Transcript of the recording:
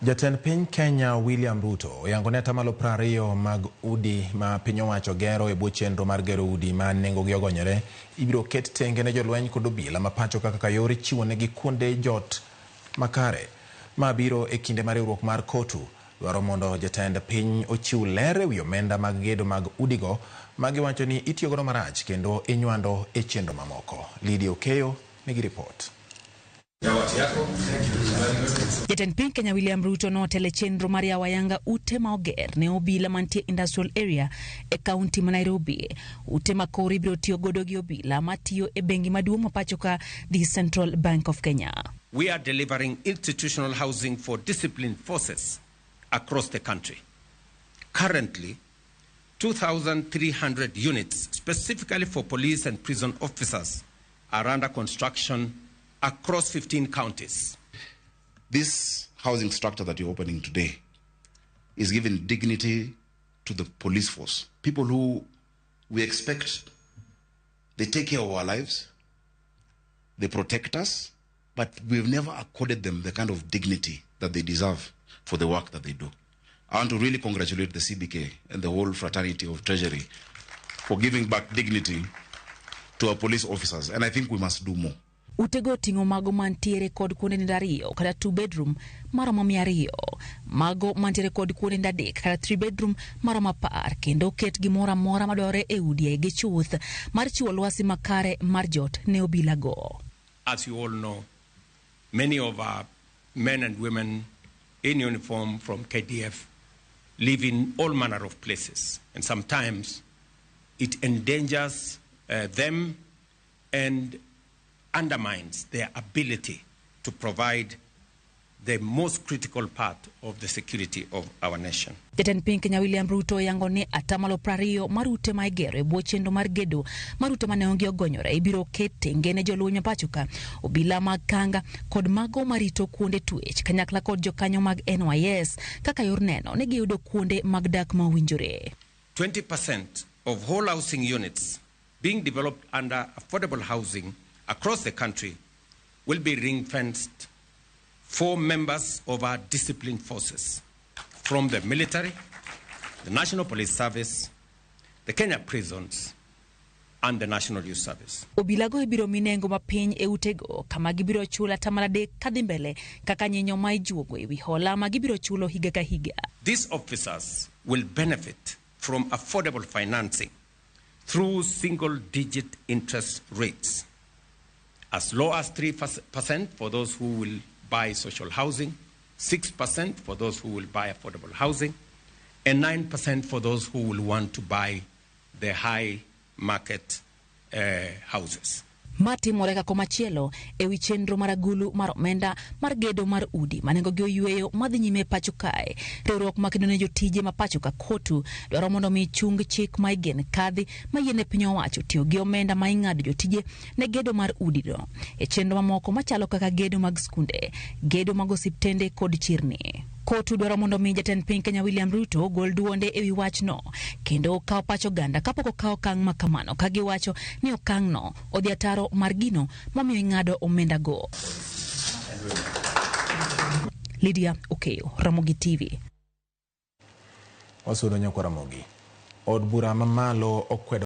Jatend piny Kenya William Ruto oyangone atamalo 20 mag udi ma piny owacho gero e bwo chenro mar gero udi ma nengogi ogonyore ibiro ket tenge ne jolweny kod obila ma pacho kaka yore chiwo negi kuonde jot makare. Ma biro e kinde mar riwruok mar kotu dwaro mondo jatend piny ochiw ler ewi omenda mag gedo mag udigo ma giwacho ni itiyo godo marach kendo inywando e chenro mamoko. Lydia Okeyo nigi ripot. Jatend piny Kenya William Ruto notele chenro mar yawayanga ute ma oger ne obila mantie industrial area e kaunti ma Nairobi. Ute ma koro ibiro tiyo godo gi obila matiyo e bengi maduong' ma pacho ka the Central Bank of Kenya. We are delivering institutional housing for disciplined forces across the country. Currently, 2,300 units specifically for police and prison officers are under construction across 15 counties. This housing structure that you're opening today is giving dignity to the police force. People who we expect, they take care of our lives, they protect us, but we've never accorded them the kind of dignity that they deserve for the work that they do. I want to really congratulate the CBK and the whole fraternity of Treasury for giving back dignity to our police officers, and I think we must do more. Utego tingo mago mantiere kod kuonde ndariyo kata 2 bedroom maromo 200, mago mantiere kod kuonde ndadek kata 3 bedroom maromo 10, kendo ket gimora mora madore e udi gi chuth mar chiwo lwasi makare mar jot ne obila go. As you all know, many of our men and women in uniform from KDF live in all manner of places, and sometimes it endangers them and undermines their ability to provide the most critical part of the security of our nation. Jatend piny Kenya William Ruto yangone atamalo 20 marute ma igero e bwo chenro mar gedo marute mane onge ogonyore ibiro kete ngene jolweny pachoka obila mag kanga kod mago marito kuonde twech kanyakla kod jokanyo mag NYS kaka yor neno ne giyudo kuonde mag dak ma owinjore. 20% of whole housing units being developed under affordable housing across the country will be ring-fenced for members of our disciplined forces from the military, the National Police Service, the Kenya prisons, and the National Youth Service. Obilago ibiro minengo mapiny e utego kama gibiro chula tamalade kadhi mbele kaka nyinyo ma ijuogo ewi hola ma gibiro chulo higa ka higa. These officers will benefit from affordable financing through single-digit interest rates, as low as 3% for those who will buy social housing, 6% for those who will buy affordable housing, and 9% for those who will want to buy the high market houses. Mati moreka komachielo ewi chenro maragulu mar omenda mar gedo mar udi manengo gi oyueyo madhi nyime pacho kae. Riwruok makedo ne jotije ma pacho ka kotu dwaro mondo mi chung chik ma igen kadhi ma yiene piny owacho tiyo gi omenda ma ing'ado jotije ne gedo mar udi no e chenro mamoko machalo kaka gedo mag skunde, gedo mag osiptende kod chirni. Kotu dwaro mondo mi jatend piny Kenya William Ruto gol duonde ewi wachno kendo kawo pacho ganda kapok okawo okang' makamano ka giwacho ni okang' no odhi ataro mar gino mamiyo ing'ado omenda go. Lydia Okeyo, Ramogi TV. Wasudo nyako Ramogi. Od bura mamalo okwedo